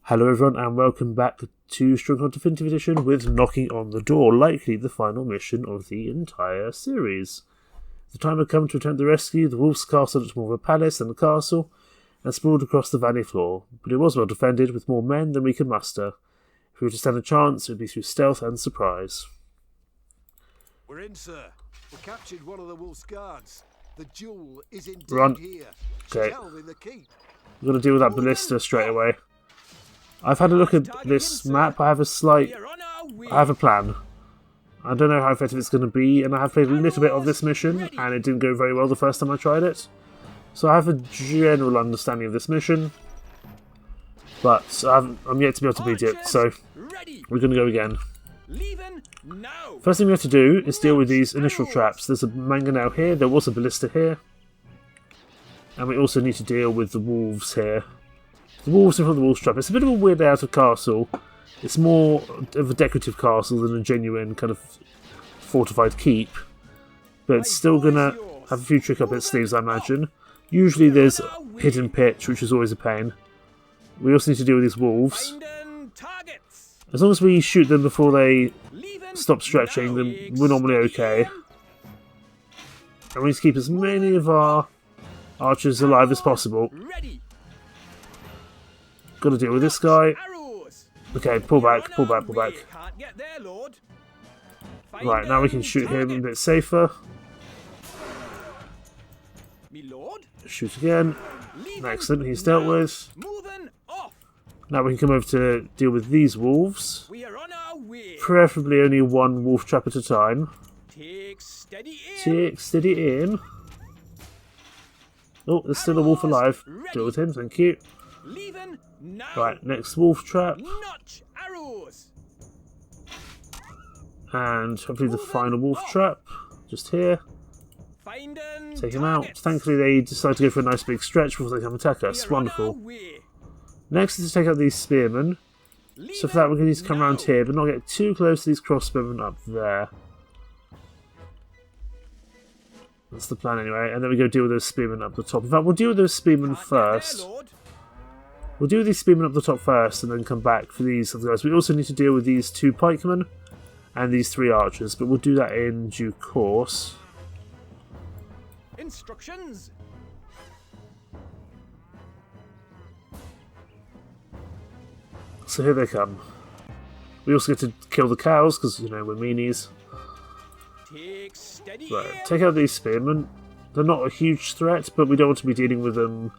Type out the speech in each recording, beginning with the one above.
Hello everyone and welcome back to Stronghold Definitive Edition with Knocking on the Door, likely the final mission of the entire series. The time had come to attempt the rescue. The wolf's castle looked more of a palace than a castle and sprawled across the valley floor, but it was well defended with more men than we could muster. If we were to stand a chance, it would be through stealth and surprise. We're in, sir. We captured one of the wolf's guards. The jewel is indeed here. Okay. She's held in the keep. We're going to deal with that ballista straight away. I've had a look at this map. I have a plan. I don't know how effective it's going to be, and I have played a little bit of this mission, and it didn't go very well the first time I tried it. So I have a general understanding of this mission, but I'm yet to be able to beat it, so we're going to go again. First thing we have to do is deal with these initial traps. There's a mangonel here, there was a ballista here, and we also need to deal with the wolves here. The wolves in front of the wolves trap. It's a bit of a weird layout of castle. It's more of a decorative castle than a genuine kind of fortified keep. But it's still going to have a few trick up its sleeves, I imagine. Usually there's a hidden pitch, which is always a pain. We also need to deal with these wolves. As long as we shoot them before they stop stretching, then we're normally okay. And we need to keep as many of our archers alive as possible. Got to deal with this guy. Okay, pull back, pull back, pull back. Right, now we can shoot him a bit safer. Shoot again. Excellent, he's dealt with. Now we can come over to deal with these wolves. Preferably only one wolf trap at a time. Take steady aim. Oh, there's still a wolf alive. Deal with him, thank you. Right, next wolf trap. And hopefully the final wolf trap. Just here. Take him out. Thankfully they decide to go for a nice big stretch before they come attack us. Wonderful. Next is to take out these spearmen. So for that we're going to need to come around here, but not get too close to these crossbowmen up there. That's the plan anyway. And then we go deal with those spearmen up the top. In fact, we'll deal with those spearmen first. We'll deal with these spearmen up the top first and then come back for these other guys. We also need to deal with these two pikemen and these three archers, but we'll do that in due course. Instructions. So here they come. We also get to kill the cows because, you know, we're meanies. Right, take out these spearmen. They're not a huge threat, but we don't want to be dealing with them.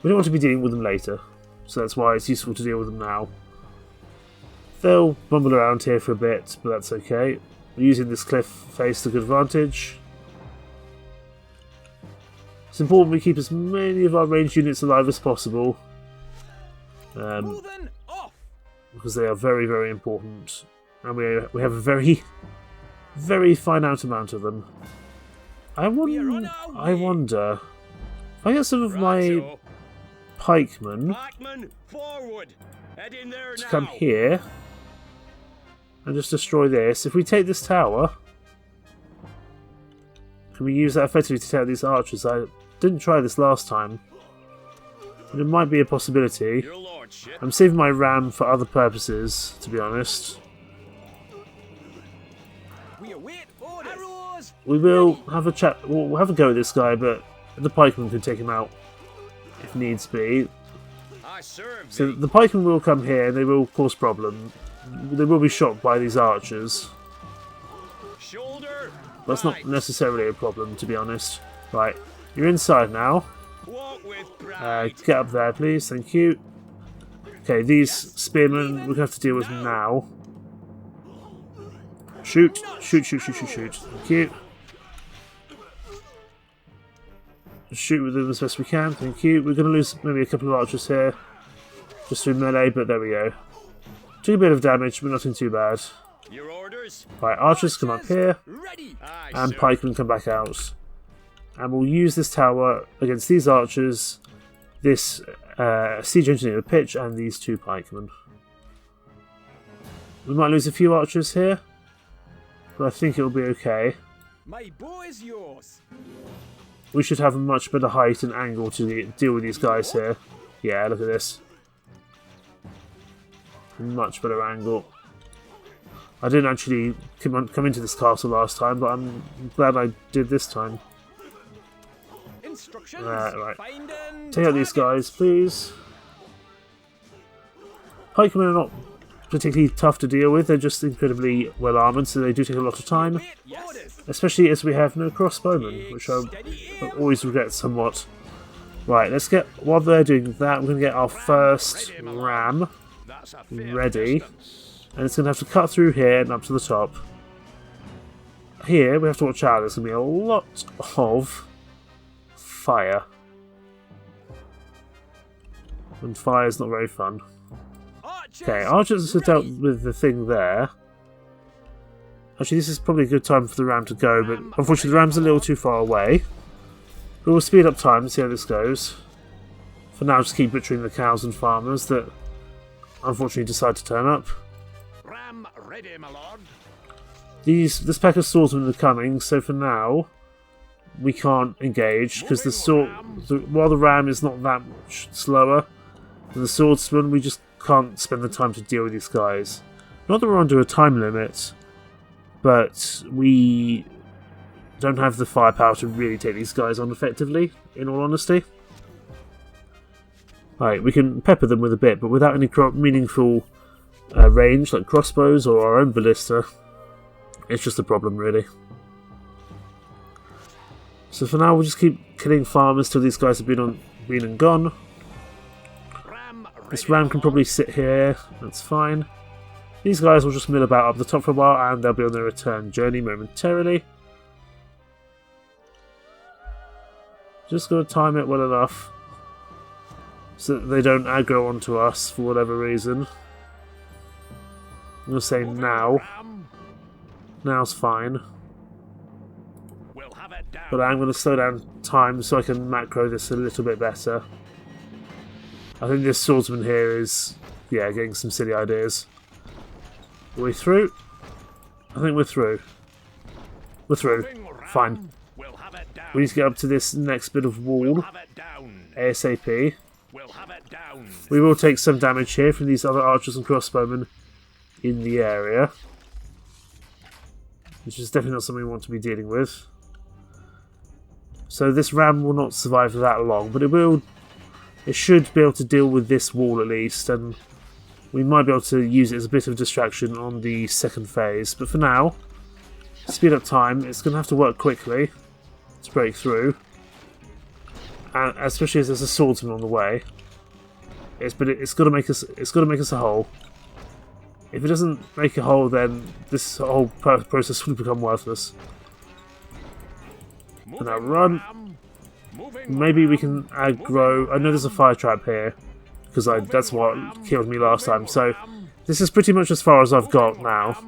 We don't want to be dealing with them later. So that's why it's useful to deal with them now. They'll bumble around here for a bit, but that's okay. We're using this cliff face to good advantage. It's important we keep as many of our ranged units alive as possible. Because they are very, very important. And we have a very, very finite amount of them. I wonder if I get some of my pikemen to come here and just destroy this. If we take this tower, can we use that effectively to take out these archers? I didn't try this last time, but it might be a possibility. I'm saving my ram for other purposes, to be honest. We will have a chat. We'll have a go at this guy, but the pikemen can take him out if needs be. So the pikemen will come here and they will cause problem. They will be shot by these archers. That's not necessarily a problem, to be honest. Right, you're inside now. Get up there, please. Thank you. Okay, these spearmen we're going to have to deal with now. Shoot, shoot, shoot, shoot, shoot, shoot. Thank you. Shoot with them as best we can, thank you. We're going to lose maybe a couple of archers here, just through melee, but there we go. Took a bit of damage, but nothing too bad. Right, archers come up here, and pikemen come back out. And we'll use this tower against these archers, this siege engineer pitch, and these two pikemen. We might lose a few archers here, but I think it'll be okay. My bow is yours. We should have a much better height and angle to deal with these guys here. Yeah, look at this. much better angle. I didn't actually come into this castle last time, but I'm glad I did this time. Instructions. Right. Find and Take out these guys, please. Pikemen are not particularly tough to deal with, they're just incredibly well armoured, so they do take a lot of time. Yes. Especially as we have no crossbowmen, which I always regret somewhat. Right, let's get, while they're doing that, we're going to get our first ram ready. And it's going to have to cut through here and up to the top. Here, we have to watch out, there's going to be a lot of fire. And fire's not very fun. Okay, archers have dealt with the thing there. Actually, this is probably a good time for the ram to go, but unfortunately the ram's a little too far away. But we'll speed up time and see how this goes. For now, just keep butchering the cows and farmers that unfortunately decide to turn up. Ram ready, my lord. This pack of swordsmen are coming, so for now we can't engage because while the ram is not that much slower than the swordsman, we just can't spend the time to deal with these guys. Not that we're under a time limit, but we don't have the firepower to really take these guys on effectively, in all honesty. Right, we can pepper them with a bit, but without any meaningful range, like crossbows or our own ballista, it's just a problem, really. So for now, we'll just keep killing farmers till these guys have been and gone. This ram can probably sit here, that's fine. These guys will just mill about up the top for a while, and they'll be on their return journey momentarily. Just got to time it well enough so that they don't aggro onto us for whatever reason. I'm going to say now. Now's fine. But I'm going to slow down time so I can macro this a little bit better. I think this swordsman here is, yeah, getting some silly ideas. Are we through? I think we're through. We're through. Fine. We need to get up to this next bit of wall ASAP. We will take some damage here from these other archers and crossbowmen in the area, which is definitely not something we want to be dealing with. So this ram will not survive for that long, but it should be able to deal with this wall at least, and we might be able to use it as a bit of distraction on the second phase. But for now, speed up time. It's going to have to work quickly to break through, and especially as there's a swordsman on the way. It's got to make us. It's got to make us a hole. If it doesn't make a hole, then this whole process will become worthless. And now run. Maybe we can aggro. I know there's a fire trap here because that's what killed me last time. So this is pretty much as far as I've got now.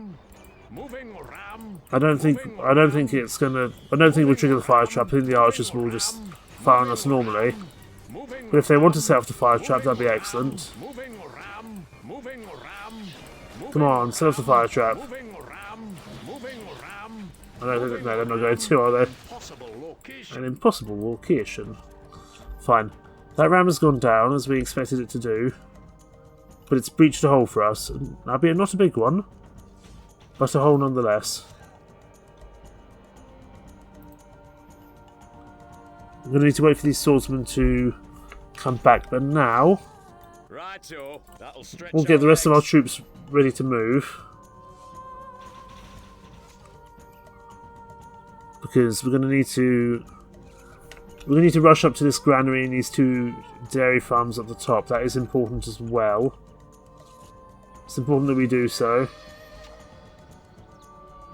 I don't think it's gonna. I don't think we'll trigger the fire trap. I think the archers will just fire on us normally. But if they want to set off the fire trap, that'd be excellent. Come on, set off the fire trap. No, they're not going to, are they? An impossible location. Fine. That ram has gone down, as we expected it to do. But it's breached a hole for us. Albeit not a big one, but a hole nonetheless. I'm going to need to wait for these swordsmen to come back, but now we'll get the rest of our troops ready to move. Because we're going to need to rush up to this granary and these two dairy farms at the top. That is important as well. It's important that we do so.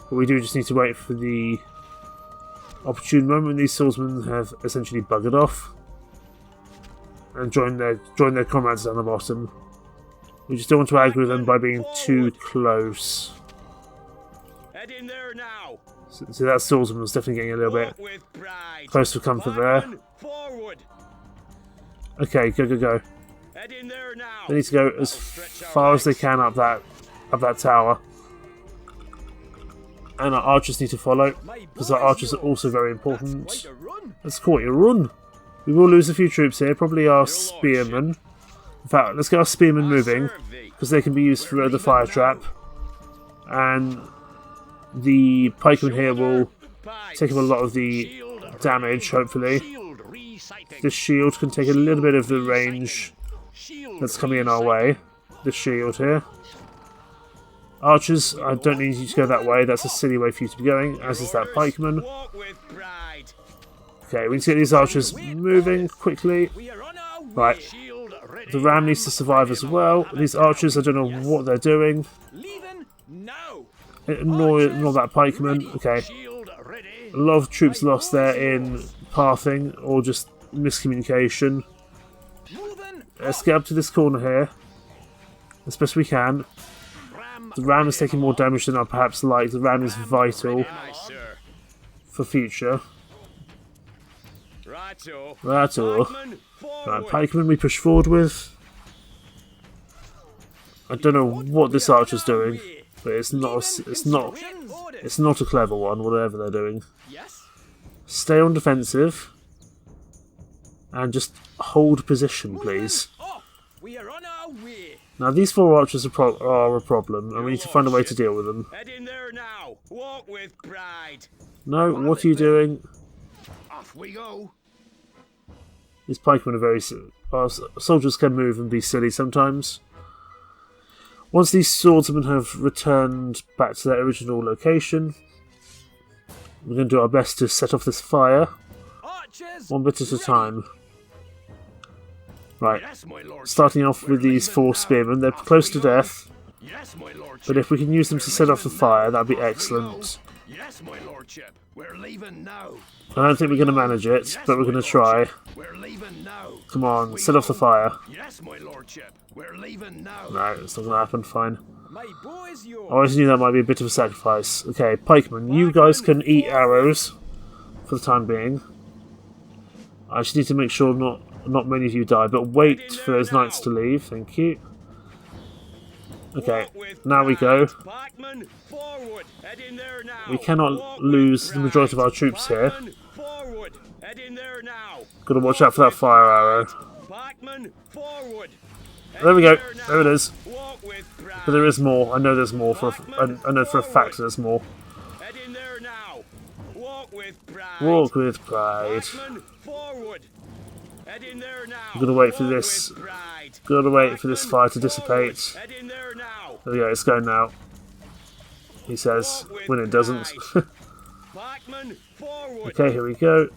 But we do just need to wait for the opportune moment when these swordsmen have essentially buggered off and join their comrades down the bottom. We just don't want to aggro them by being too close. Head in there now. So that swordsman was definitely getting a little bit close for comfort there. Okay, go. Head in there now. They need to go as far as they can up that tower. And our archers need to follow, because our archers are also very important. Let's call it a run. We will lose a few troops here, probably our spearmen. In fact, let's get our spearmen moving, serve thee. because they can be used for the fire trap. And the pikemen here will take up a lot of the damage, hopefully. Shield resighting. This shield can take a little bit of the range Shield that's coming in our way. This shield here. Archers, I don't need you to go that way. That's a silly way for you to be going, as is that pikeman. Walk with pride. Okay, we need to get these archers moving quickly. We are on our way. Right, Shield ready. the ram needs to survive as well. These archers, I don't know what they're doing. Leaving now. Ignore that pikeman. Okay, Shield ready. a lot of troops lost there in pathing or just miscommunication. Moving. Let's get up to this corner here as best we can. Ram. The ram is taking more damage than I perhaps like. The ram is vital Aye, sir. for future. Righto. That's all. Pikemen, forward. Right, pikeman we push forward with. I don't know what this archer's doing, but it's not a clever one, whatever they're doing. Yes. Stay on defensive and just hold position, please. Off. We are on our way. Now these four archers are a problem, and we need to find a way to deal with them. Head in there now. Walk with pride. No, what are you doing? Off we go. These pikemen are very... Our soldiers can move and be silly sometimes. Once these swordsmen have returned back to their original location, we're going to do our best to set off this fire, Archers. one bit at a time. Right, Yes, my lord. starting off with these four spearmen. They're close to death, Yes, my lord. but if we can use them to set off the fire, that'd be excellent. Yes, my lordship. We're leaving now. I don't think we're going to manage it, but we're going to try. We're leaving now. Come on, set off the fire. Yes, my lordship. We're leaving now. No, it's not going to happen, fine. My boy is yours. I always knew that might be a bit of a sacrifice. Okay, pikemen, you guys can eat arrows for the time being. I just need to make sure not many of you die, but wait for those knights to leave, thank you. Okay, now we go. Pikemen, forward. Head in there now. We cannot lose the majority of our troops here. Pikemen, forward. Head in there now. Gotta watch out for that fire arrow. Pikemen, forward. Head There we go, in now. there it is. Walk with pride. But there is more, I know there's more, I know for a fact there's more. Head in there now. Walk with pride. Walk with pride. Pikemen, forward. Head in there now. I'm gonna wait for Walk this. with pride. Gotta wait for this Pikemen, fire to forward. dissipate. Head in there now. There we go, it's going now. He says, when it doesn't. Pikemen, forward. Okay, here we go.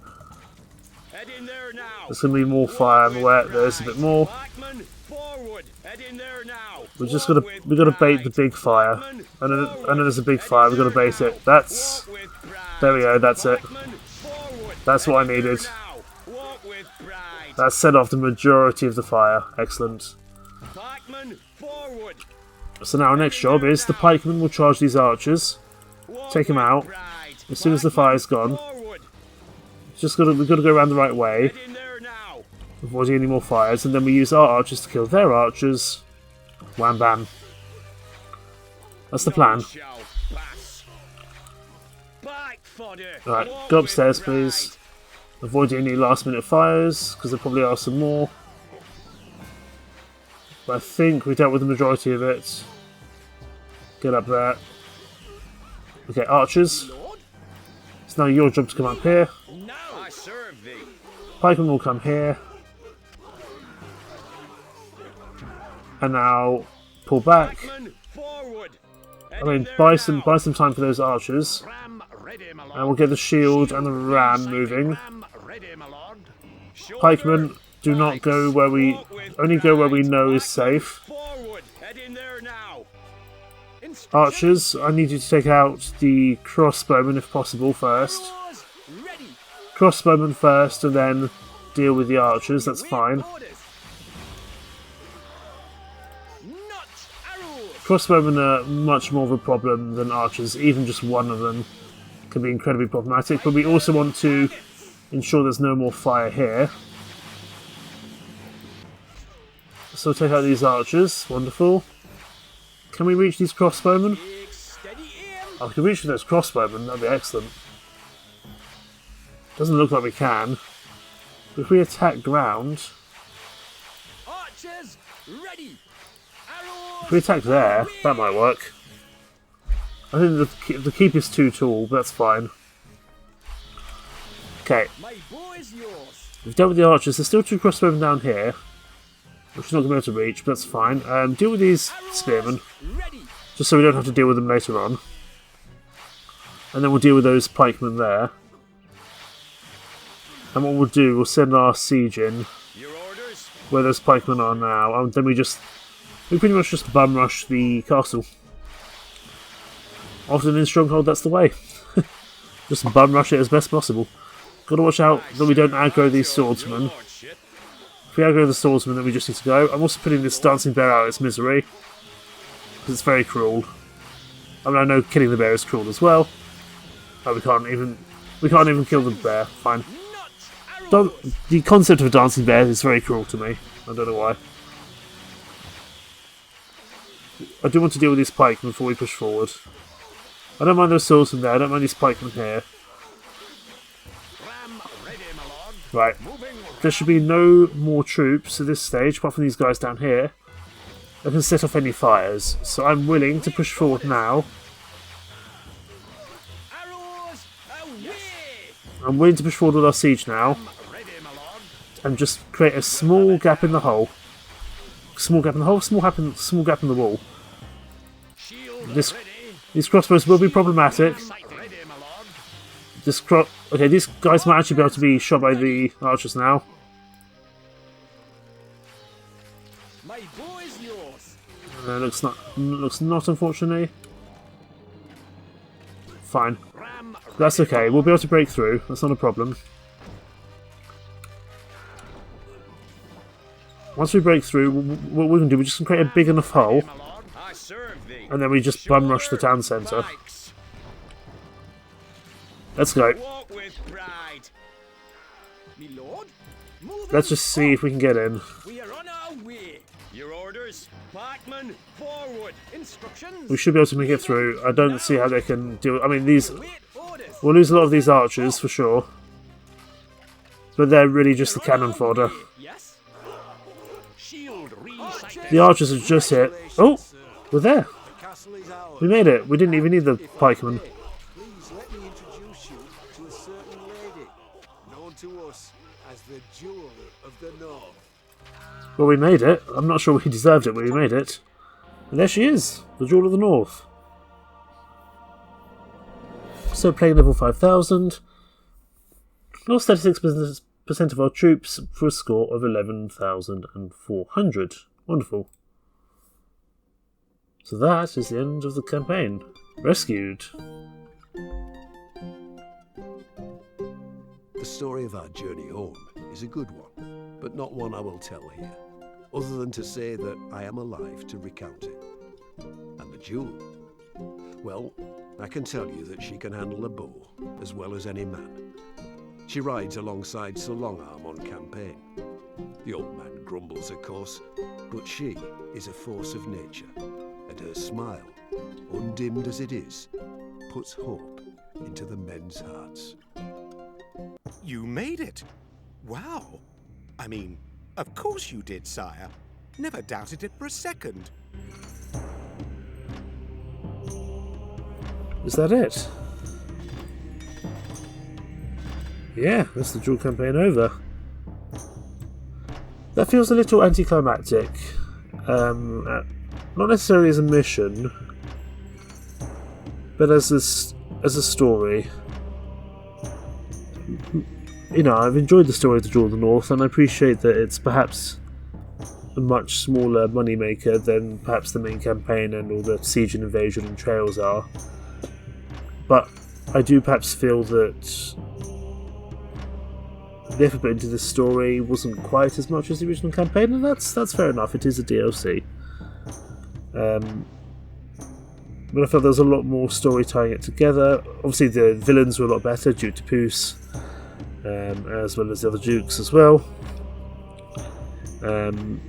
Head in there now. There's gonna be more fire, I'm aware. There's a bit more. Pikemen, forward. Head in there now. We gotta bait the big fire. I know there's a big fire, we gotta bait it. That's Walk with pride. there we go, that's it. Pikemen, forward. That's what I Head in there needed. now. Walk with pride. That set off the majority of the fire. Excellent. Pikemen, forward. So now our next job is the pikemen will charge these archers. Walk Take 'em with out. pride. As soon as the fire's gone. Forward. We've got to go around the right way, Head in there now. avoiding any more fires, and then we use our archers to kill their archers. Wham bam. That's the plan. Shall pass. Pike fodder. Right, Walk go with upstairs, pride. please. Avoid any last minute fires, because there probably are some more. But I think we dealt with the majority of it. Get up there. Okay, archers. Lord, It's now your job to come up here. now I serve thee. Pikemen will come here. And now pull back. Pikemen, forward. Head I mean, in there buy now. some time for those archers. Ram ready, my lord. And we'll get the shield and the ram moving. Ram ready, my lord. Shoulder Pikemen, do not go where we... Walk with Only go where we pride. know is Pikemen, safe. Forward. Head in there now. Archers, I need you to take out the crossbowmen if possible first. Arrows ready. Crossbowmen first and then deal with the archers, that's Wait fine. orders. Not arrows. Crossbowmen are much more of a problem than archers, even just one of them can be incredibly problematic, but we also want to ensure there's no more fire here. So take out these archers, wonderful. Can we reach these crossbowmen? Big steady aim. Oh, we can reach those crossbowmen, that'd be excellent. Doesn't look like we can. But if we attack ground, Archers Ready. If we attack there, that might work. I think the keep is too tall, but that's fine. Okay, My bow is yours. we've dealt with the archers. There's still 2 crossbowmen down here, which we're not going to be able to reach, but that's fine. Deal with these spearmen, Ready. just so we don't have to deal with them later on. And then we'll deal with those pikemen there. And what we'll do, we'll send our siege in Your orders. where those pikemen are now, and then we pretty much just bum rush the castle. Often in Stronghold, that's the way. Just bum rush it as best possible. Gotta watch out that we don't aggro these swordsmen. Lordship. If we aggro the swordsman, then we just need to go. I'm also putting this dancing bear out of its misery, because it's very cruel. I mean, I know killing the bear is cruel as well. But we can't even kill the bear. Fine. The concept of a dancing bear is very cruel to me. I don't know why. I do want to deal with these pikemen before we push forward. I don't mind those swordsmen there. I don't mind these pikemen here. Ram ready, my lord. Right. Moving. There should be no more troops at this stage, apart from these guys down here, that can set off any fires. So I'm willing to push forward now. Arrows away. I'm willing to push forward with our siege now, Ready, my lord. and just create a small gap in the hole. Small gap in the hole, small gap in the wall. Shield This- ready. These crossbows will be problematic. Sight ready, my lord. Okay, these guys might actually be able to be shot by the archers now. My bow is yours. Looks not, unfortunately. Fine. Ram. That's okay. We'll be able to break through. That's not a problem. Once we break through, what we're going to do, we're just going to create a big enough hole, My lord. I serve thee. and then we just bum rush the town centre. Pikes. Let's go. Walk with pride. Me lord. Moving Let's just see if we can get in. We are on our way. Your orders, pikemen, forward. Instructions. We should be able to make it through. I don't see how they can do. I mean, these Wait orders. we'll lose a lot of these archers for sure, but they're really just the cannon fodder. Yes. Shield resighted. The archers have just hit. Oh, we're there. The castle is ours. We made it. We didn't even need the pikemen. Please let me introduce you to a certain lady, known to us as the Jewel of the North. Well, we made it. I'm not sure we deserved it, but we made it. And there she is, the Jewel of the North. So playing level 5000. Lost 36% of our troops for a score of 11,400. Wonderful. So that is the end of the campaign. Rescued. The story of our journey home is a good one, but not one I will tell here, other than to say that I am alive to recount it. And the Jewel? Well, I can tell you that she can handle a bow as well as any man. She rides alongside Sir Longarm on campaign. The old man grumbles, of course, but she is a force of nature, and her smile, undimmed as it is, puts hope into the men's hearts. You made it! Wow! I mean, of course you did, sire. Never doubted it for a second. Is that it? Yeah, that's the dual campaign over. That feels a little anticlimactic. Not necessarily as a mission, but as a story. You know, I've enjoyed the story of the Jewel of the North, and I appreciate that it's perhaps a much smaller moneymaker than perhaps the main campaign and all the siege and invasion and trails are. But I do perhaps feel that the effort put into this story wasn't quite as much as the original campaign, and that's fair enough. It is a DLC. But I felt there was a lot more story tying it together. Obviously, the villains were a lot better, Duke de Puce, as well as the other dukes as well. And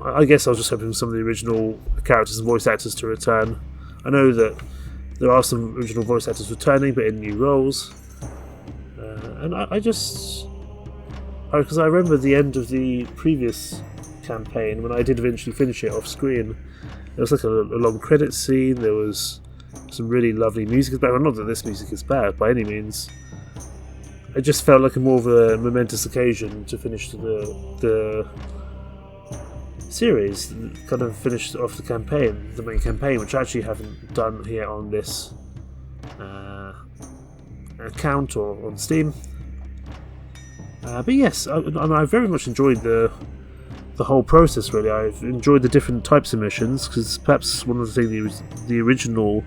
I guess I was just hoping for some of the original characters and voice actors to return. I know that there are some original voice actors returning, but in new roles. And I because I remember the end of the previous campaign when I did eventually finish it off screen. There was like a long credit scene. There was some really lovely music in the background. Not that this music is bad by any means. It just felt like a more of a momentous occasion to finish the series, kind of finished off the campaign, the main campaign, which I actually haven't done here on this account or on Steam. But yes, I very much enjoyed the whole process. Really, I've enjoyed the different types of missions, because perhaps one of the things the original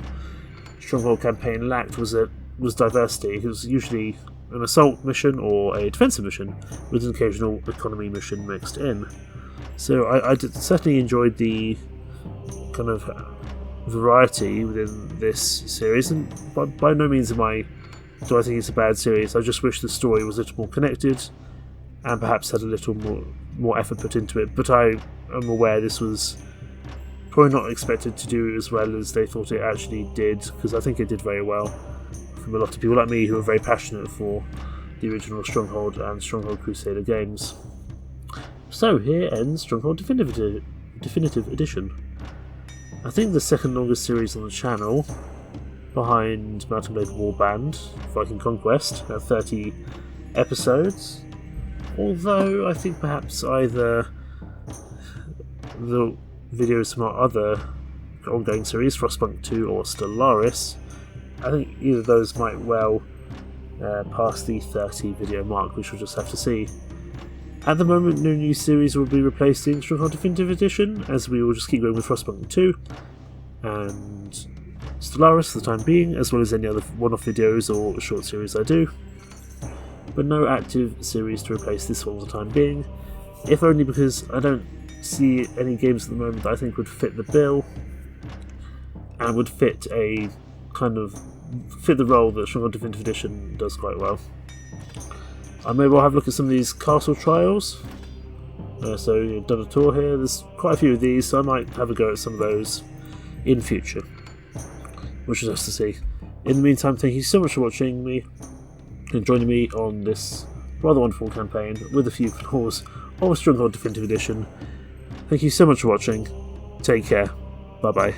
Stronghold campaign lacked was diversity. It was usually an assault mission or a defensive mission with an occasional economy mission mixed in. So I certainly enjoyed the kind of variety within this series, and by no means do I think it's a bad series. I just wish the story was a little more connected and perhaps had a little more effort put into it. But I am aware this was probably not expected to do as well as they thought it actually did, because I think it did very well from a lot of people like me who are very passionate for the original Stronghold and Stronghold Crusader games. So here ends Stronghold Definitive Edition. I think the second longest series on the channel, behind Mount and Blade Warband, Viking Conquest, at 30 episodes. Although I think perhaps either the videos from our other ongoing series, Frostpunk 2 or Stellaris, I think either of those might well pass the 30 video mark. We shall just have to see. At the moment, no new series will be replacing Stronghold Definitive Edition, as we will just keep going with Frostpunk 2 and Stellaris for the time being, as well as any other one-off videos or short series I do. But no active series to replace this one for the time being, if only because I don't see any games at the moment that I think would fit the bill and would fit the role that Stronghold Definitive Edition does quite well. I may well have a look at some of these castle trials. So you've done a tour here. There's quite a few of these, so I might have a go at some of those in future, which is nice to see. In the meantime, thank you so much for watching me and joining me on this rather wonderful campaign with a few flaws of Stronghold Definitive Edition. Thank you so much for watching. Take care. Bye bye.